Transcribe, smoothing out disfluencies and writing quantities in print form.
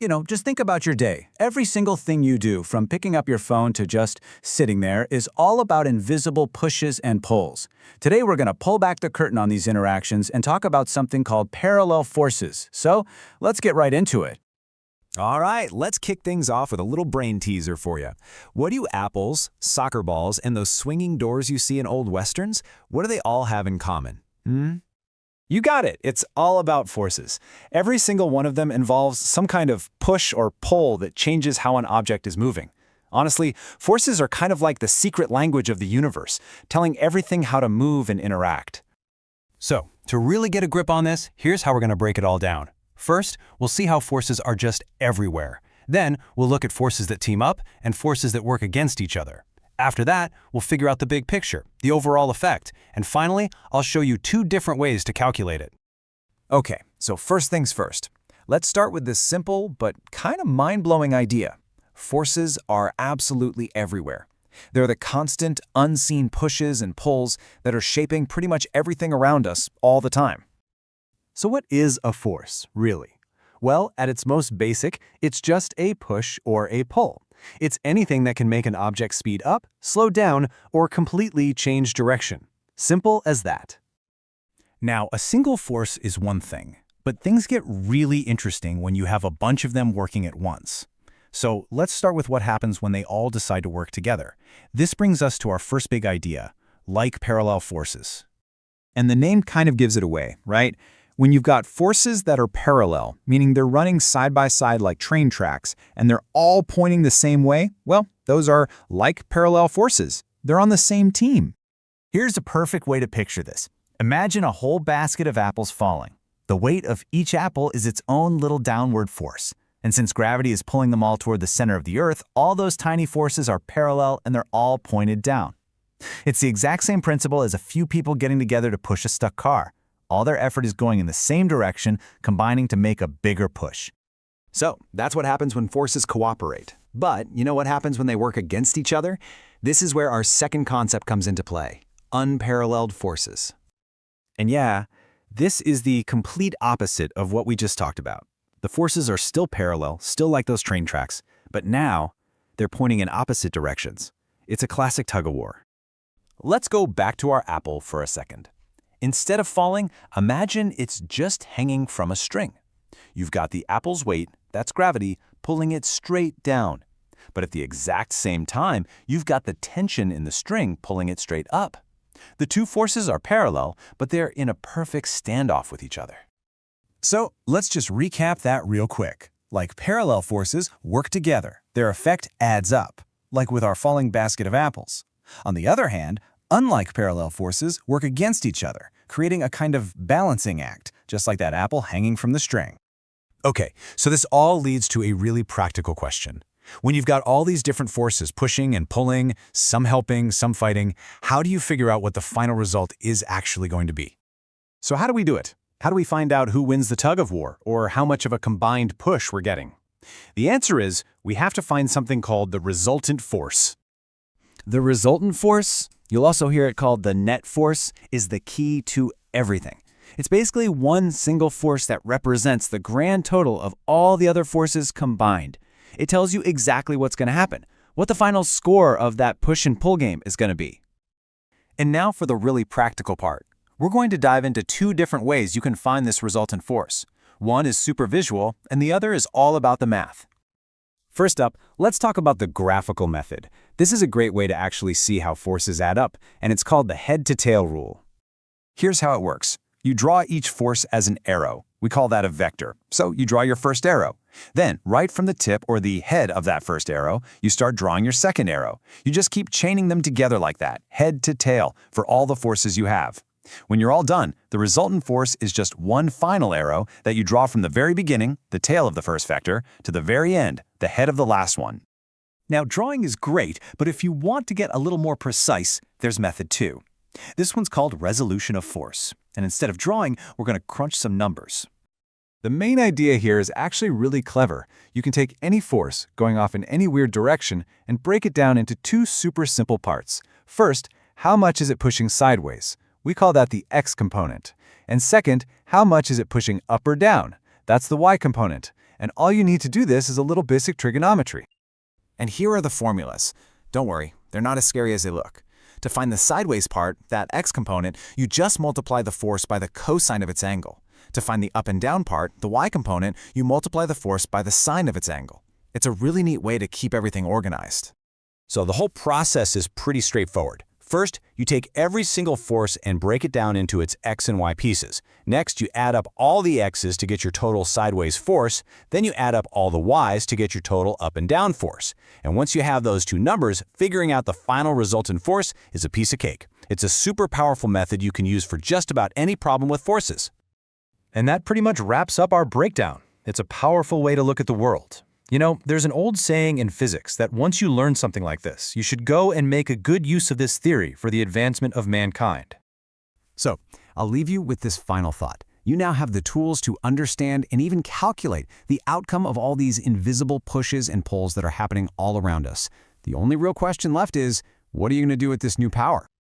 Just think about your day. Every single thing you do, from picking up your phone to just sitting there, is all about invisible pushes and pulls. Today, we're going to pull back the curtain on these interactions and talk about something called parallel forces. So, let's get right into it. All right, let's kick things off with a little brain teaser for you. What do apples, soccer balls, and those swinging doors you see in old westerns, what do they all have in common? You got it. It's all about forces. Every single one of them involves some kind of push or pull that changes how an object is moving. Honestly, forces are kind of like the secret language of the universe, telling everything how to move and interact. So, to really get a grip on this, here's how we're going to break it all down. First, we'll see how forces are just everywhere. Then, we'll look at forces that team up and forces that work against each other. After that, we'll figure out the big picture, the overall effect, and finally, I'll show you 2 different ways to calculate it. Okay, so first things first. Let's start with this simple but kind of mind-blowing idea. Forces are absolutely everywhere. They're the constant, unseen pushes and pulls that are shaping pretty much everything around us all the time. So what is a force, really? Well, at its most basic, it's just a push or a pull. It's anything that can make an object speed up, slow down, or completely change direction. Simple as that. Now, a single force is one thing, but things get really interesting when you have a bunch of them working at once. So let's start with what happens when they all decide to work together. This brings us to our first big idea, like parallel forces. And the name kind of gives it away, right? When you've got forces that are parallel, meaning they're running side by side like train tracks, and they're all pointing the same way, well, those are like parallel forces. They're on the same team. Here's a perfect way to picture this. Imagine a whole basket of apples falling. The weight of each apple is its own little downward force. And since gravity is pulling them all toward the center of the Earth, all those tiny forces are parallel and they're all pointed down. It's the exact same principle as a few people getting together to push a stuck car. All their effort is going in the same direction, combining to make a bigger push. So, that's what happens when forces cooperate. But you know what happens when they work against each other? This is where our second concept comes into play, unparalleled forces. And yeah, this is the complete opposite of what we just talked about. The forces are still parallel, still like those train tracks, but now they're pointing in opposite directions. It's a classic tug-of-war. Let's go back to our apple for a second. Instead of falling, imagine it's just hanging from a string. You've got the apple's weight, that's gravity, pulling it straight down. But at the exact same time, you've got the tension in the string pulling it straight up. The 2 forces are parallel, but they're in a perfect standoff with each other. So let's just recap that real quick. Like parallel forces work together, their effect adds up, like with our falling basket of apples. On the other hand, unlike parallel forces work against each other, creating a kind of balancing act, just like that apple hanging from the string. Okay, so this all leads to a really practical question. When you've got all these different forces pushing and pulling, some helping, some fighting, how do you figure out what the final result is actually going to be? So how do we do it? How do we find out who wins the tug-of-war, or how much of a combined push we're getting? The answer is, we have to find something called the resultant force. The resultant force, you'll also hear it called the net force, is the key to everything. It's basically one single force that represents the grand total of all the other forces combined. It tells you exactly what's going to happen, what the final score of that push and pull game is going to be. And now for the really practical part. We're going to dive into 2 different ways you can find this resultant force. One is super visual, and the other is all about the math. First up, let's talk about the graphical method. This is a great way to actually see how forces add up, and it's called the head-to-tail rule. Here's how it works. You draw each force as an arrow. We call that a vector. So you draw your first arrow. Then, right from the tip or the head of that first arrow, you start drawing your second arrow. You just keep chaining them together like that, head to tail, for all the forces you have. When you're all done, the resultant force is just one final arrow that you draw from the very beginning, the tail of the first vector, to the very end, the head of the last one. Now, drawing is great, but if you want to get a little more precise, there's method 2. This one's called resolution of force. And instead of drawing, we're going to crunch some numbers. The main idea here is actually really clever. You can take any force going off in any weird direction and break it down into 2 super simple parts. First, how much is it pushing sideways? We call that the x component. And second, how much is it pushing up or down? That's the y component. And all you need to do this is a little basic trigonometry. And here are the formulas. Don't worry, they're not as scary as they look. To find the sideways part, that x component, you just multiply the force by the cosine of its angle. To find the up and down part, the y component, you multiply the force by the sine of its angle. It's a really neat way to keep everything organized. So the whole process is pretty straightforward. First, you take every single force and break it down into its x and y pieces. Next, you add up all the x's to get your total sideways force. Then you add up all the y's to get your total up and down force. And once you have those two numbers, figuring out the final resultant force is a piece of cake. It's a super powerful method you can use for just about any problem with forces. And that pretty much wraps up our breakdown. It's a powerful way to look at the world. You know, there's an old saying in physics that once you learn something like this, you should go and make a good use of this theory for the advancement of mankind. So, I'll leave you with this final thought. You now have the tools to understand and even calculate the outcome of all these invisible pushes and pulls that are happening all around us. The only real question left is, what are you going to do with this new power?